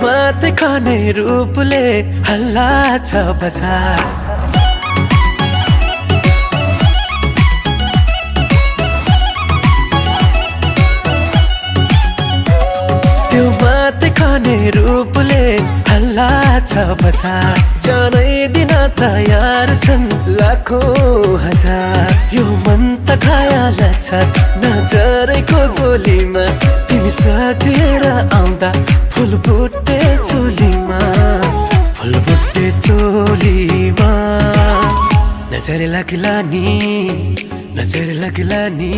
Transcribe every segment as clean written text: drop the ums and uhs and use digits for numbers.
मात्रै खाने रूपले हल्ला छ बजार त्यो मात्रै खाने रूपले हल्ला छ बजार जानै दिन तयार छन् लाखौं हजार यो मन त खायाल छ नजरैको गोलीमा तिमी सजिएर आउँदा फुलबुट्टे चोलीमा नजर लाग्ला नि नजर लाग्ला नि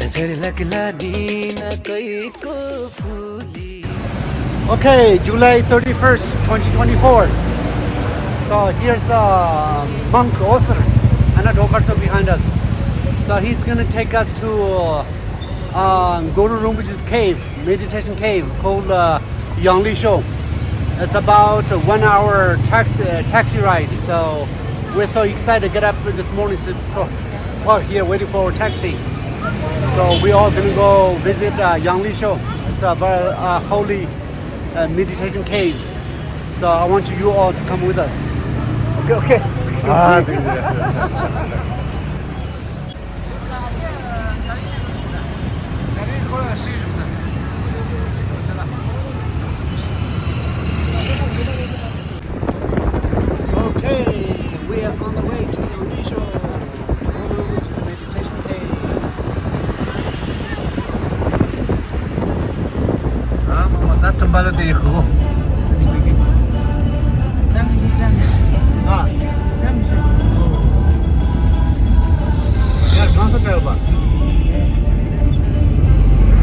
नजर लाग्ला नि नकैको fully. Okay, July 31st, 2024. So here's monk Asura and a Dokarso behind us. So he's going to take us to Guru Rinpoche's cave, meditation cave called Yangleshö. It's about a 1 hour taxi ride. So we're so excited to get up this morning. So it's parked here waiting for our taxi. So we all going to go visit Yangleshö. It's a very holy meditation cave. So I want you all to come with us. Okay. Okay, we are on the way to Yangleshö, which is a meditation cave.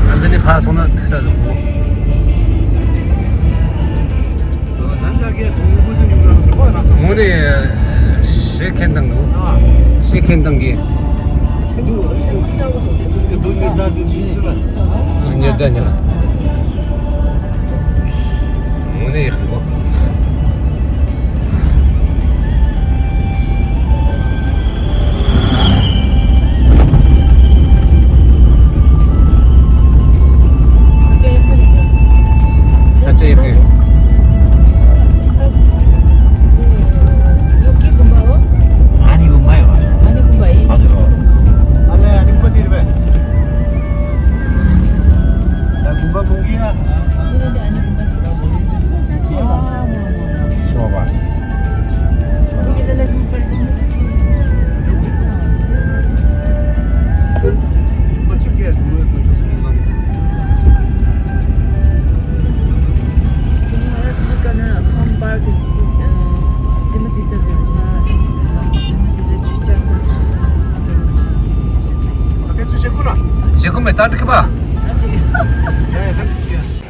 완전히 파손은 특사졌고 오늘 시켄당도 시켄당기 아니야 아니라 오늘 그거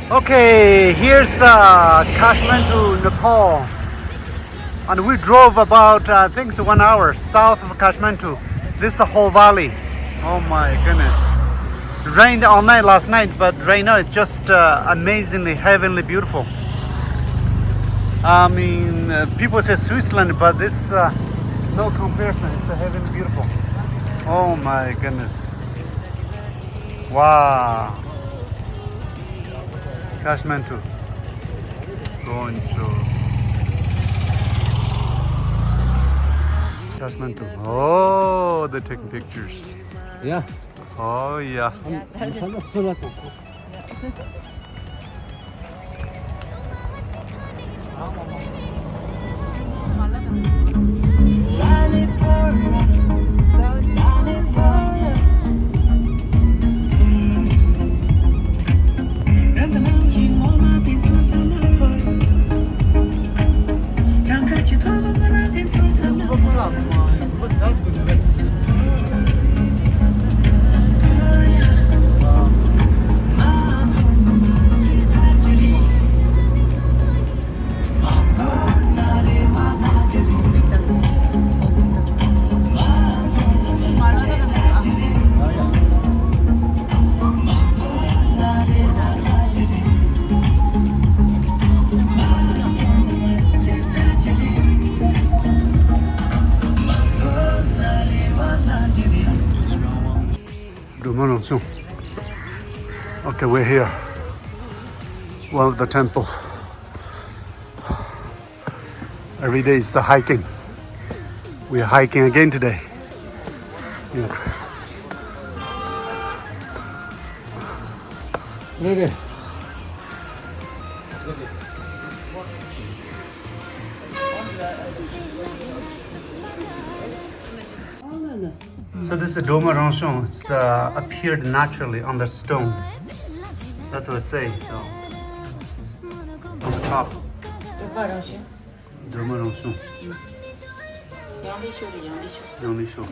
Okay, here's the Kathmandu, Nepal, and we drove about I think it's 1 hour south of Kathmandu. This is a whole valley. Oh my goodness! It rained all night last night, but right now it's just amazingly heavenly beautiful. I mean, people say Switzerland, but this no comparison. It's heavenly beautiful. Oh my goodness! Wow. Kathmandu. Kathmandu. Oh, they're taking pictures. Yeah. Oh, yeah. Okay, we're here. One of the temple. Every day is hiking. We are hiking again today. So this is Doma Ranshon. It's appeared naturally on the stone. That's what I say. So on the top. Doma Ranshon. Yangleshö.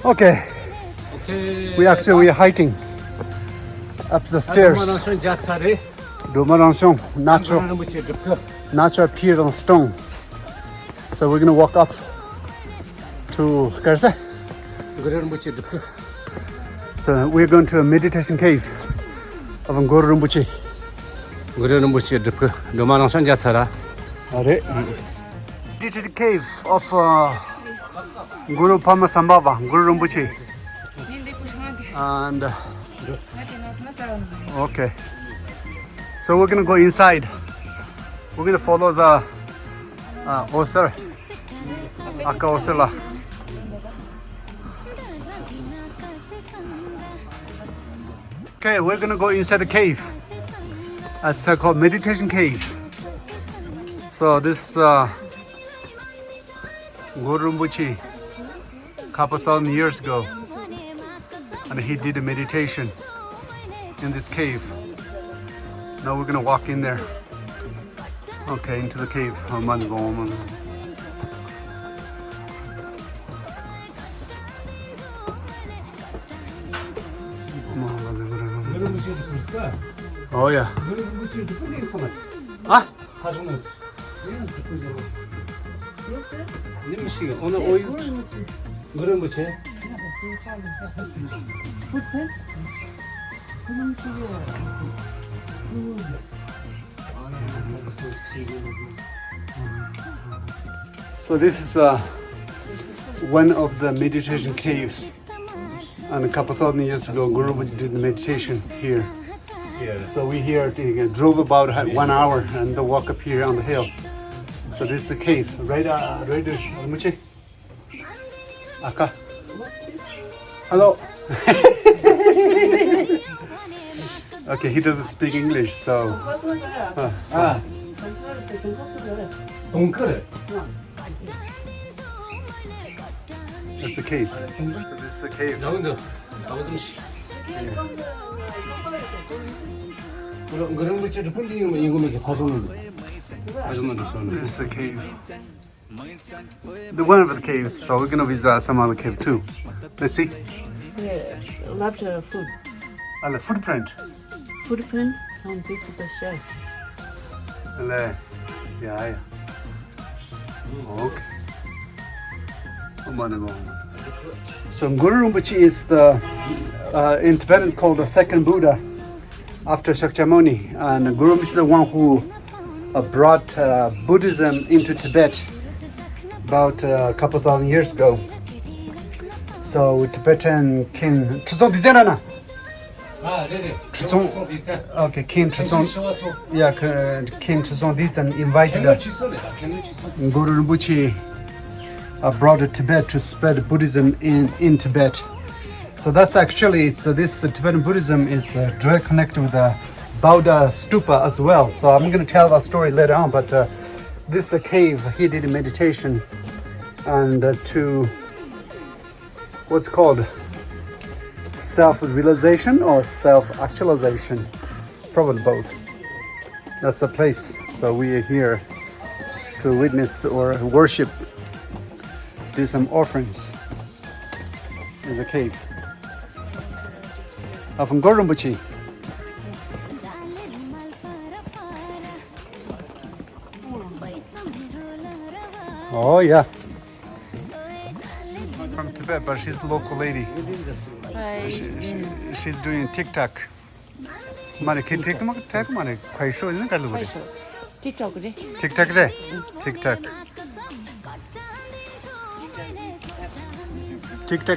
Okay. We are hiking up the stairs. Doma Ranshon, natural appeared on stone. So we're gonna walk up to Karsa. So we're going to a meditation cave of Guru Rinpoché. Meditative cave of Guru Pama Sambhava, Guru Rinpoché. And okay. So we're gonna go inside. We're gonna follow the Osir, Aka Osirla. Okay, we're gonna go inside the cave. It's called meditation cave. So this Guru Rinpoché, couple thousand years ago, and he did a meditation in this cave. Now we're gonna walk in there. Okay, into the cave. Oh yeah. Ah? So this is one of the meditation cave, and a couple thousand years ago Guru Rinpoché did the meditation here. So we here drove about 1 hour and walk up here on the hill. So this is the cave, right there, Rinpoché. Aka. Hello. Okay, he doesn't speak English, so. That's the cave. So this is the cave. This is the cave. The one of the caves, so we're gonna visit some other cave too. Let's see. Yeah, left food. The footprint. Footprint, and this is the shell. Yeah. Okay. So Guru Rinpoché is the in Tibetan called the second Buddha after Shakyamuni, and Guru Rinpoché is the one who brought Buddhism into Tibet about a couple thousand years ago. So Tibetan King King Tritsong, King Tritsong Ditsan invited Guru Rinpoché brought Tibet to spread Buddhism in Tibet. So that's actually, this Tibetan Buddhism is direct connected with the Buddha stupa as well. So I'm going to tell that story later on, but this is a cave he did a meditation and to what's called self-realization or self-actualization, probably both. That's the place. So we are here to witness or worship, do some offerings in the cave of Guru Rinpoché. Oh yeah. From Tibet, but she's a local lady. She's doing TikTok.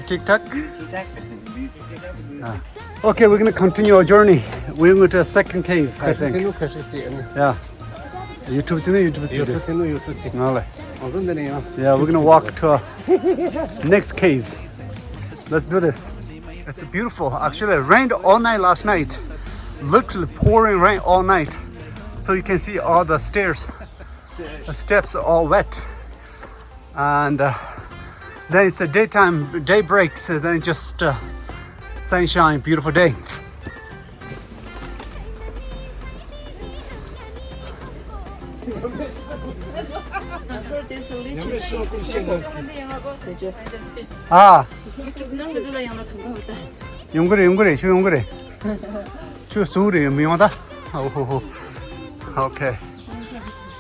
TikTok. Okay, we're gonna continue our journey. We're going to a second cave, I think. Yeah. YouTube channel, YouTube channel. Yeah, we're gonna walk to a next cave. Let's do this. It's beautiful. Actually, it rained all night last night. Literally pouring rain all night. So you can see all the stairs. The steps are all wet. And then it's the daytime, day breaks, and then just sunshine, beautiful day. 아, 용그래, 저 용그래. 저 소리 미용하다. Okay.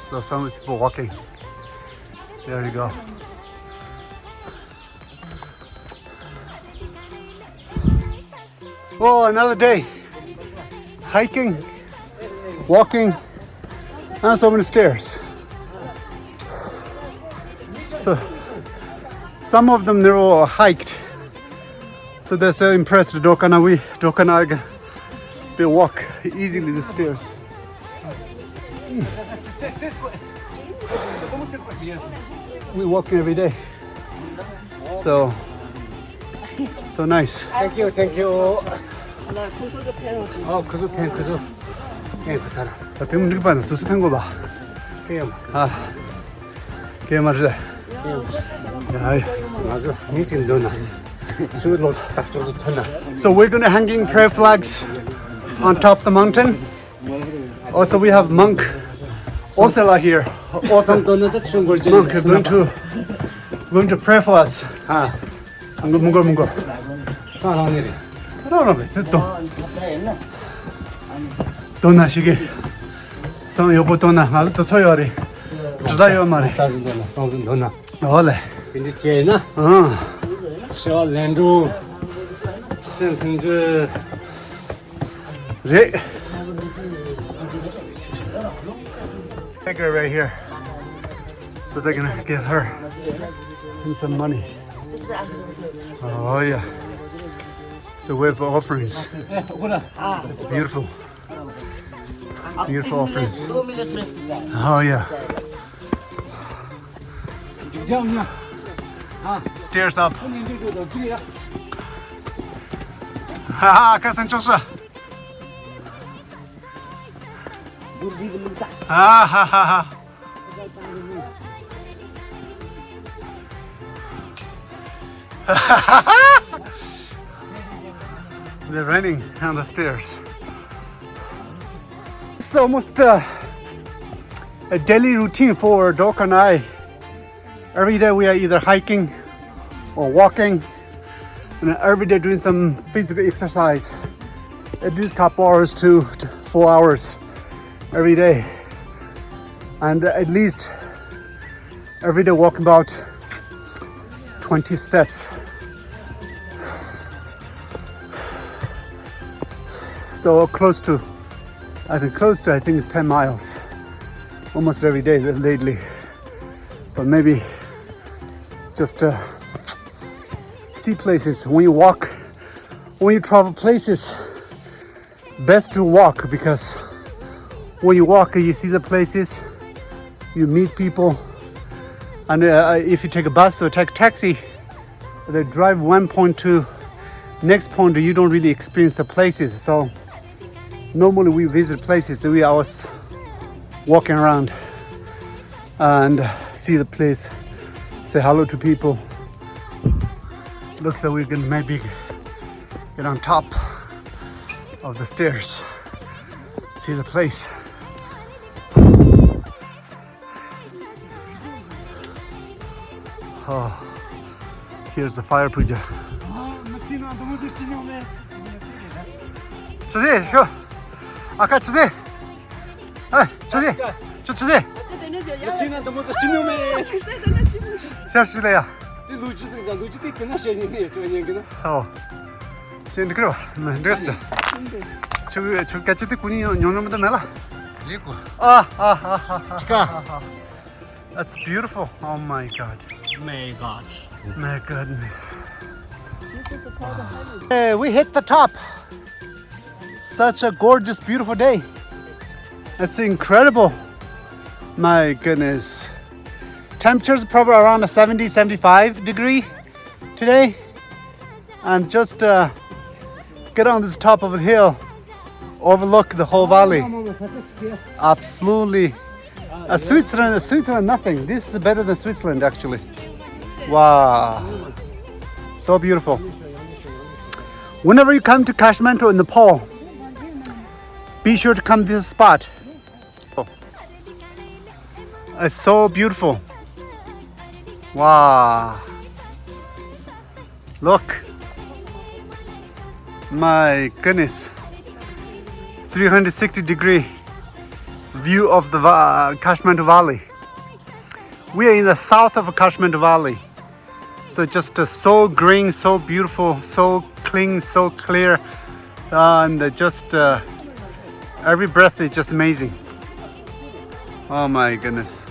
So some people walking. There you go. Oh, another day. Hiking, walking, and so many stairs. So some of them they're all hiked. So they're so impressed. Dokana they walk easily the stairs. We walk every day. So nice. Thank you. 그저 그 사람. 대문 이렇게 봤는 수수한 거 봐. 아, 그게 말이야. 맞아. 미팅 너나. 수로 딱 줘도 되나. So we're gonna hanging prayer flags on top of the mountain. Also, we have monk Osela here. Also, monk going to pray for us. 아, 문거. 사랑이래. 도나 시계. 선 여보 도나 나도 쳐요리. 주다요 말이. 다른 너나 선선 너나. 올래. 근데 제나. 샤랜도. 선선들. 네. Take her right here. So they're gonna give her some money. Oh yeah. So we have offerings. It's beautiful. Beautiful offerings. Oh yeah. Stairs up. Haha, 看成就是。哈哈哈！ They're running down the stairs. It's almost a daily routine for Doc and I. Every day we are either hiking or walking, and every day doing some physical exercise. At least a couple hours to 4 hours every day. And at least every day walking about 20 steps. So close to 10 miles almost every day lately. But maybe just see places. When you travel places, best to walk, because when you walk you see the places, you meet people, and if you take a bus or take a taxi, they drive one point to next point, you don't really experience the places. So normally we visit places, so we always walking around and see the place, say hello to people. Looks like we can maybe get on top of the stairs, see the place. Oh, here's the fire puja. 주세요, 쇼. 아까 주세요. 주세요. 저 주세요. 샤시래야. 지금 그래. 됐어. 저 같이 군이 용놈도 매라. 리고. 아. That's beautiful. Oh my god. My goodness. Hey, we hit the top. such a gorgeous, beautiful day. It's incredible. My goodness. Temperatures probably around a 70, 75 degree today. And just get on this top of the hill, overlook the whole valley. Absolutely. Switzerland, nothing. This is better than Switzerland, actually. Wow. So beautiful. Whenever you come to Kathmandu in Nepal, be sure to come to this spot. It's so beautiful. Wow. Look. My goodness. 360 degree view of the Kathmandu Valley. We are in the south of Kathmandu Valley. So just so green, so beautiful, so clean, so clear. And just every breath is just amazing. Oh my goodness.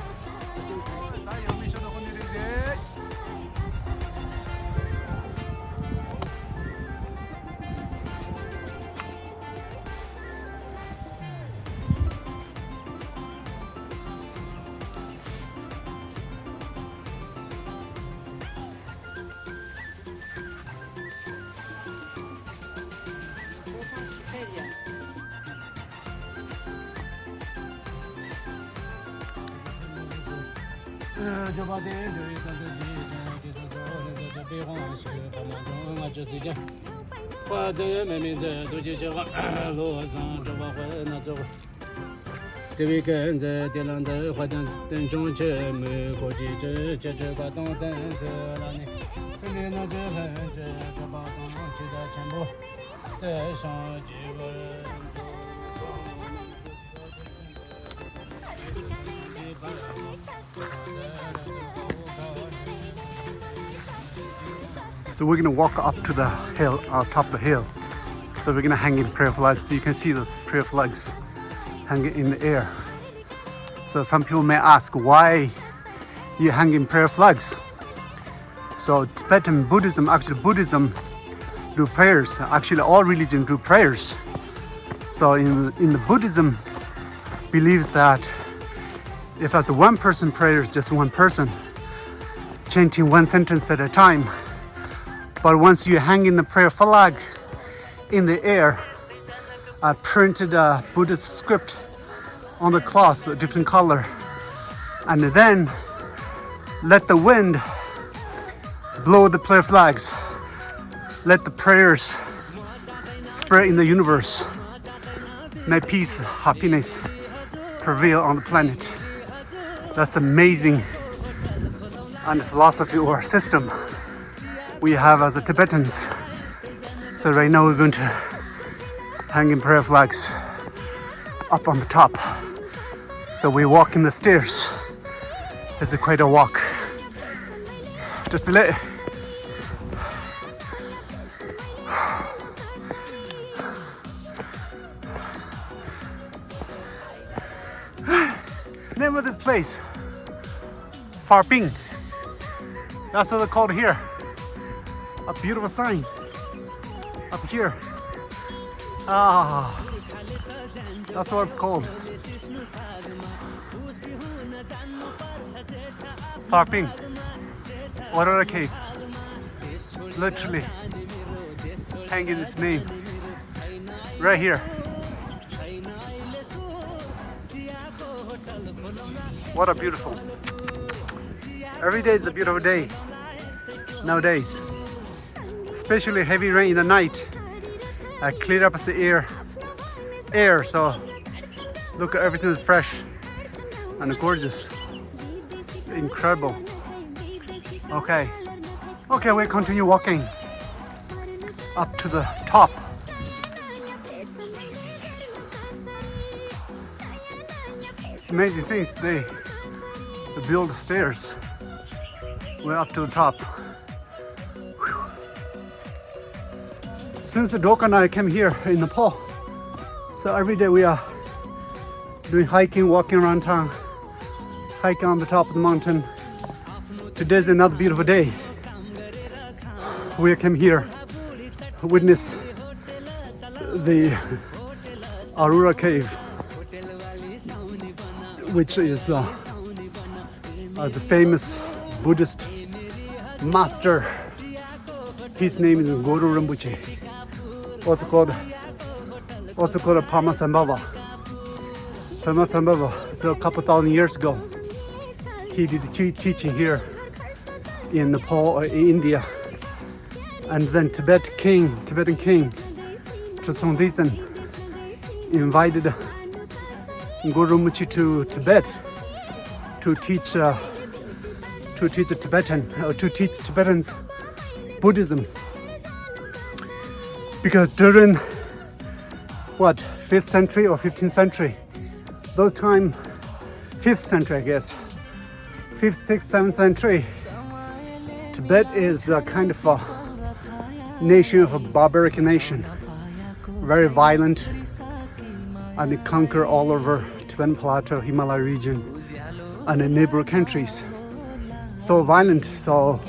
So we're gonna walk up to the hill, top of the hill. So we're gonna hang in prayer flags. So you can see those prayer flags hanging in the air. So some people may ask why you hang in prayer flags. So Tibetan Buddhism, actually Buddhism do prayers. Actually all religions do prayers. So in the Buddhism believes that if as a one person prayer, just one person chanting one sentence at a time. But once you hang in the prayer flag in the air, I printed a Buddhist script on the cloth, a different color, and then let the wind blow the prayer flags. Let the prayers spread in the universe. May peace, happiness prevail on the planet. That's amazing, and philosophy or system we have as a Tibetans. So right now we're going to hang in prayer flags up on the top. So we walk in the stairs. It's quite a walk. Just a little. Name of this place, Pharping. That's what they call it here. A beautiful sign up here. That's what it's called. Pharping, Arura Cave. Literally hanging this name right here. What a beautiful. Every day is a beautiful day nowadays. Especially heavy rain in the night. Clear up the air. So look, everything is fresh and gorgeous. Incredible. Okay, we'll continue walking up to the top. It's amazing things. They build the stairs. We're up to the top. Since Doka and I came here in Nepal, so every day we are doing hiking, walking around town, hiking on the top of the mountain. Today's another beautiful day. We came here, witness the Arura Cave, which is the famous Buddhist master. His name is Guru Rinpoché, also called Parmasambhava. Parmasambhava, so a couple thousand years ago, he did teaching here in Nepal, in India, and then Tibetan king Tritsong Ditsen invited Guru Rinpoché to Tibet to teach Tibetans Buddhism, because during 5th century or 15th century, those time 5th century I guess, 5th, 6th, 7th century, Tibet is a kind of a nation of a barbaric nation, very violent, and they conquer all over Tibetan Plateau, Himalaya region, and the neighboring countries. So violent, so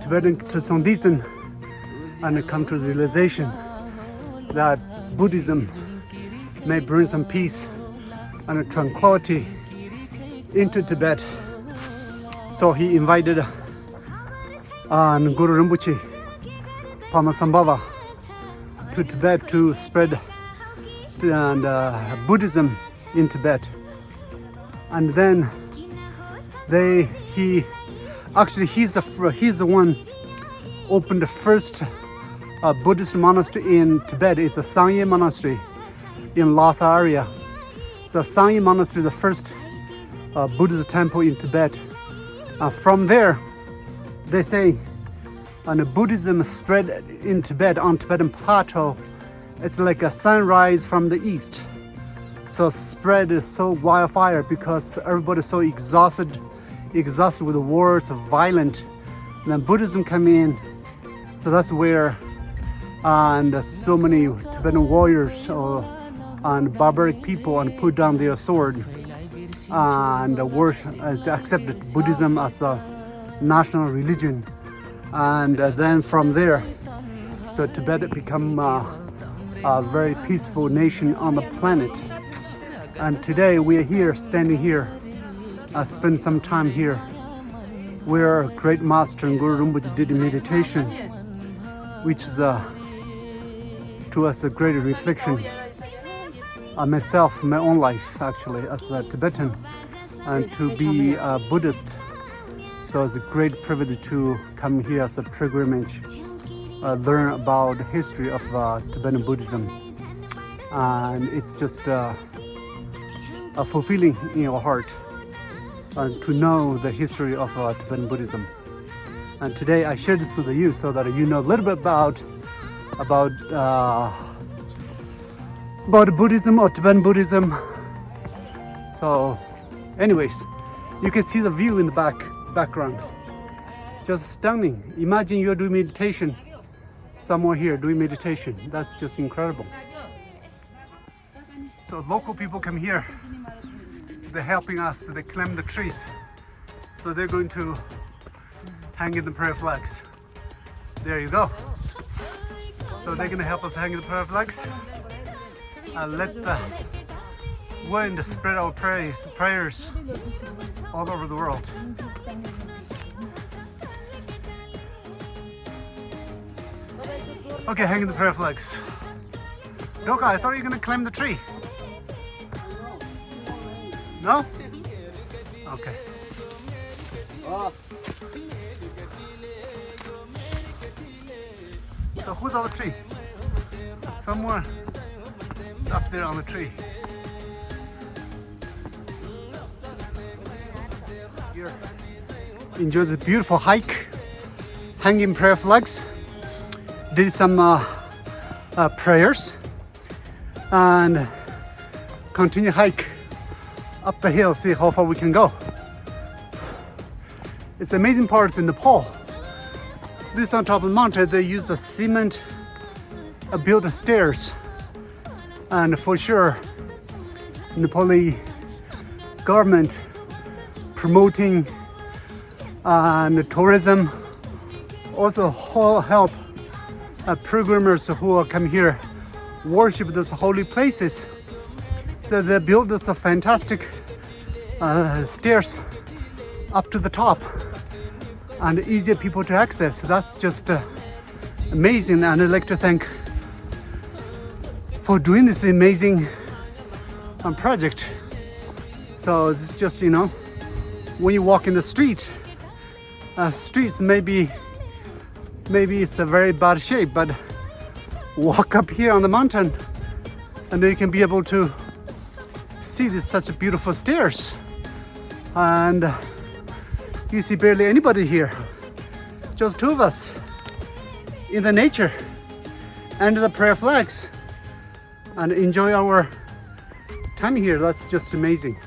Tibetan Tritsong Ditsen and they come to the realization that Buddhism may bring some peace and tranquility into Tibet. So he invited Guru Rinpoché, Parmasambhava, to Tibet to spread Buddhism in Tibet. And then he's the one opened the first Buddhist monastery in Tibet. It's a Sangye monastery in Lhasa area. So Sangye monastery is the first Buddhist temple in Tibet. From there, they say, and Buddhism spread in Tibet on Tibetan Plateau. It's like a sunrise from the east. So spread is so wildfire because everybody's so exhausted with the wars of violent. And then Buddhism come in. So that's where and so many Tibetan warriors and barbaric people and put down their sword and accepted Buddhism as a national religion. And then from there, so Tibet become a very peaceful nation on the planet. And today we are here, standing here, spend some time here, where great master and Guru Rinpoché did meditation, which is to us a great reflection on myself, my own life actually, as a Tibetan, and to be a Buddhist. So it's a great privilege to come here as a pilgrimage, learn about the history of Tibetan Buddhism. And it's just a fulfilling in your heart to know the history of Tibetan Buddhism. And today I share this with you so that you know a little bit about Buddhism or Tibetan Buddhism. So anyways, you can see the view in the background. Just stunning. Imagine you're doing meditation, somewhere here doing meditation. That's just incredible. So local people come here. They're helping us. They climb the trees. So they're going to hang in the prayer flags. There you go. So they're going to help us hang in the prayer flags and let the wind spread our prayers all over the world. Okay, hanging the prayer flags. Doka, I thought you were going to climb the tree. No? Okay. So who's on the tree? Someone is up there on the tree. Here. Enjoy the beautiful hike, hanging prayer flags. Did some prayers and continue hike up the hill, see how far we can go. It's amazing parts in Nepal. This on top of the mountain, they use the cement built stairs, and for sure Nepali government promoting and tourism, also help programmers who come here worship those holy places. So they built this fantastic stairs up to the top and easier people to access. So that's just amazing, and I'd like to thank for doing this amazing project. So it's just, you know, when you walk in the streets maybe it's a very bad shape, but walk up here on the mountain and then you can be able to see this such a beautiful stairs, and you see barely anybody here, just two of us in the nature and the prayer flags, and enjoy our time here. That's just amazing,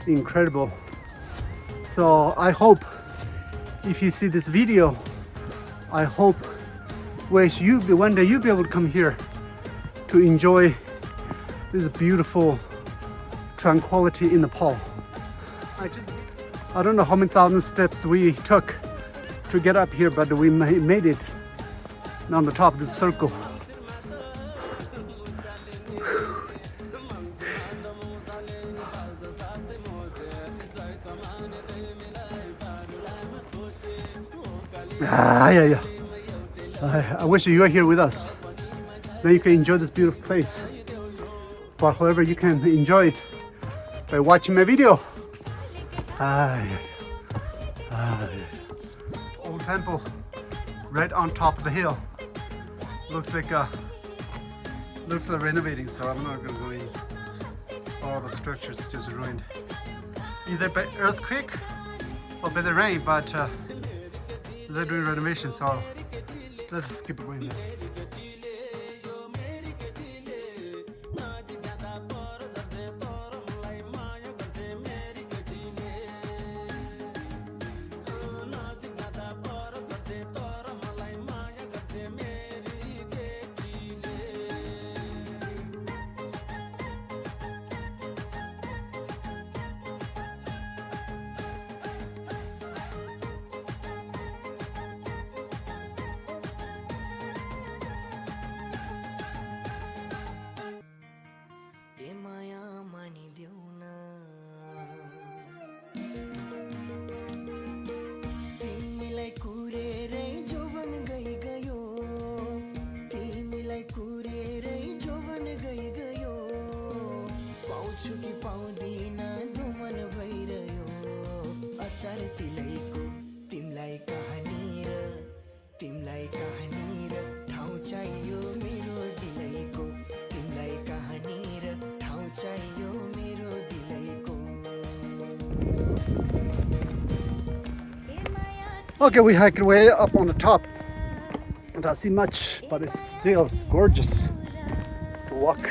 incredible. So I hope if you see this video, I hope one day you'll be able to come here to enjoy this beautiful tranquility in Nepal. I don't know how many thousand steps we took to get up here, but we made it on the top of this circle. Yeah. I wish you were here with us. Then you can enjoy this beautiful place. But however, you can enjoy it by watching my video. Old temple right on top of the hill. Looks like renovating, so I'm not gonna go in. All the structures just ruined, either by earthquake or by the rain, but they're doing renovation, so let's skip going there. Okay, we hiked way up on the top. I don't see much, but it's still gorgeous to walk.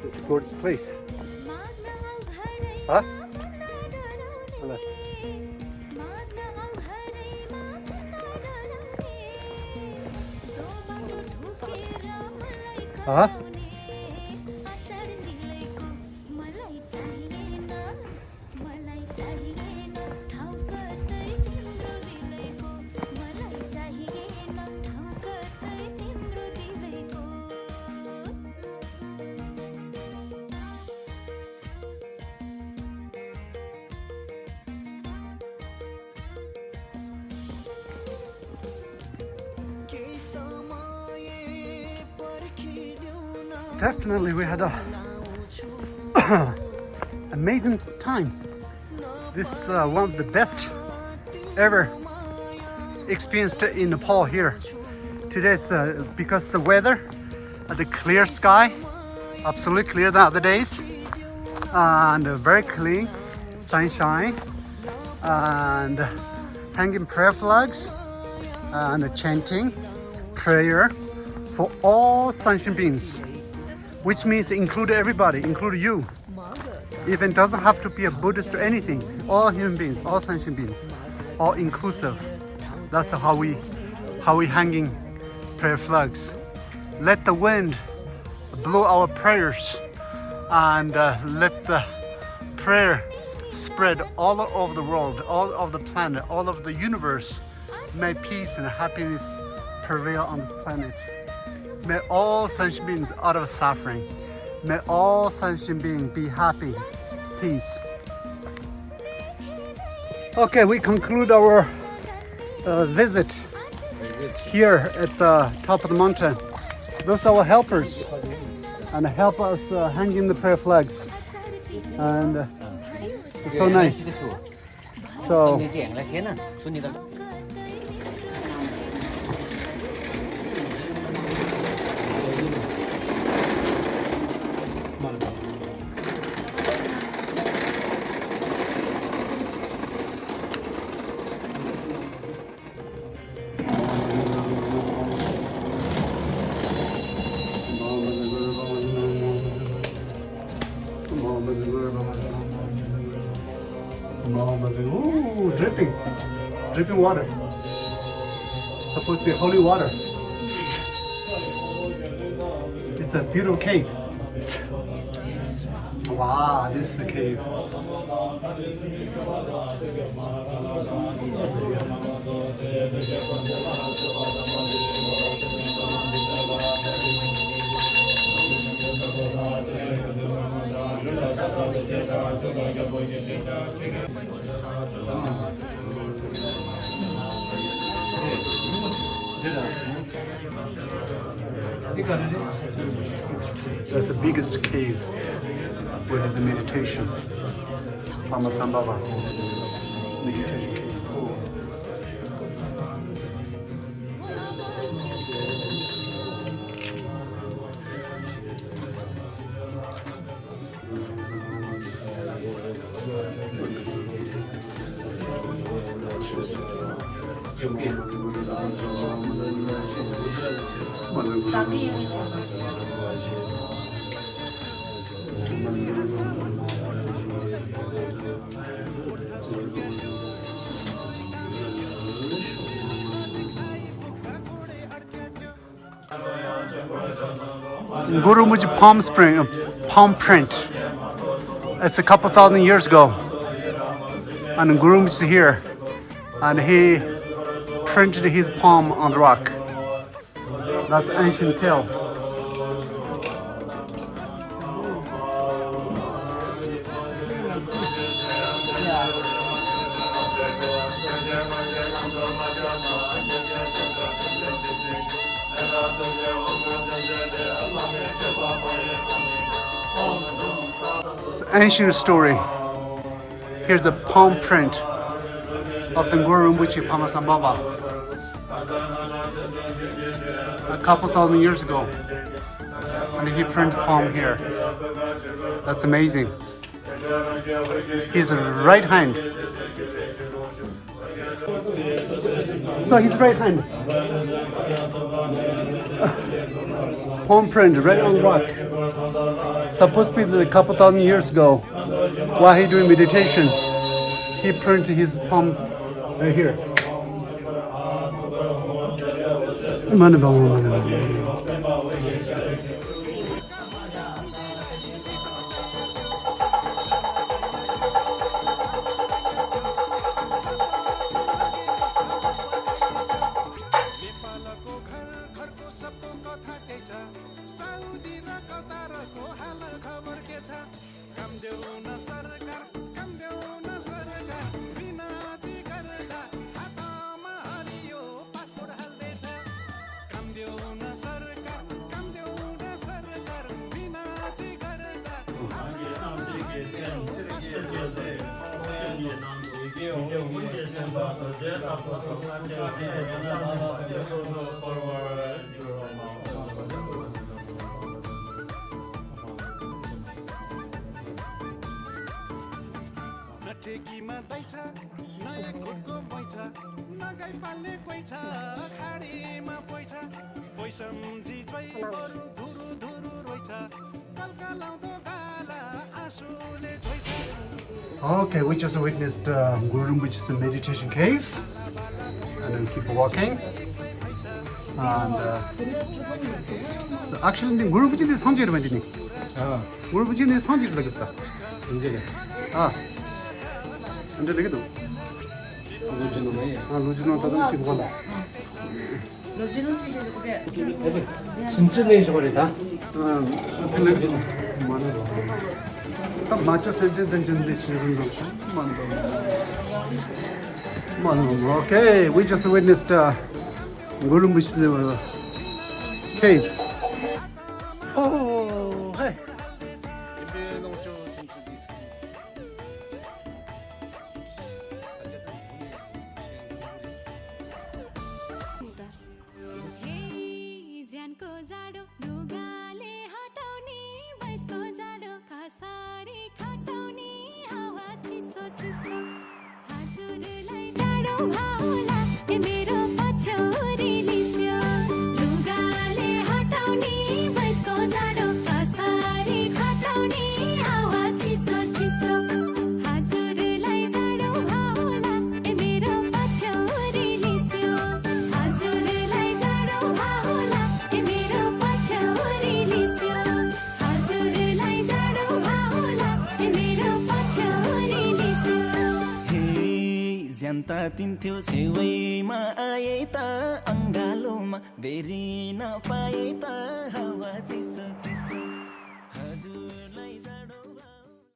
It's a gorgeous place. Huh? Huh? Definitely we had a amazing time. This is one of the best ever experienced in Nepal here. Today's because the weather, the clear sky, absolutely clear the other days, and very clean, sunshine, and hanging prayer flags, and chanting prayer for all sunshine beings, which means include everybody, include you. Even doesn't have to be a Buddhist or anything. All human beings, all sentient beings, all inclusive. That's how we hanging prayer flags. Let the wind blow our prayers, and let the prayer spread all over the world, all over the planet, all over the universe. May peace and happiness prevail on this planet. May all sentient beings out of suffering. May all sentient beings be happy. Peace. Okay, we conclude our visit here at the top of the mountain. Those are our helpers and help us hanging the prayer flags. And it's so nice. So ooh, dripping water. Supposed to be holy water. It's a beautiful cave. Wow, this is the cave. That's the biggest cave where the meditation. Pamasambhava meditation cave. Guru Rinpoché palm print. It's a couple thousand years ago. And Guru Rinpoché is here. And he printed his palm on the rock. That's ancient tale. It's an ancient story. Here's a palm print of the Guru Rinpoché Pamasambhava. A couple thousand years ago. And he printed palm here. That's amazing. His right hand. So his right hand. Palm print right on the rock. Supposed to be a couple thousand years ago. While he doing meditation, he printed his palm right here. Okay, we just witnessed Guru Rinpoche's meditation cave, and then keep walking. And so actually, Guru Rinpoche's 성지를 만드니. Guru Rinpoche's 성지를 넣었다. 이제 근데 되게도. 루즈노네. 루즈노 따뜻한 집고 간다. 진짜 내셔버리다. 딱 맞춰 센텐던데 지금 Okay, we just witnessed Guru Rinpoché cave. Oh, hey. ज्यानको जाडो ढुगाले हटाउने बैसको जाडो खसारी खटाउने हावा चिसो चिसो हजुरलाई जाडो भाउला ए मेरो पछ्यौरी लिस्यो ढुगाले हटाउने बैसको जाडो खसारी खटाउने हावा चिसो चिसो हजुरलाई जाडो भाउला ए मेरो पछ्यौरी लिस्यो हजुरलाई जाडो भाउला ए मेरो पछ्यौरी लिस्यो हजुरलाई जाडो भाउला ए मेरो पछ्यौरी लिस्यो हे जनता तिन्थ्यो छेउमा आए त अङ्गालोमा बेरी नपाए त हावा चिसो चिसो हजुरलाई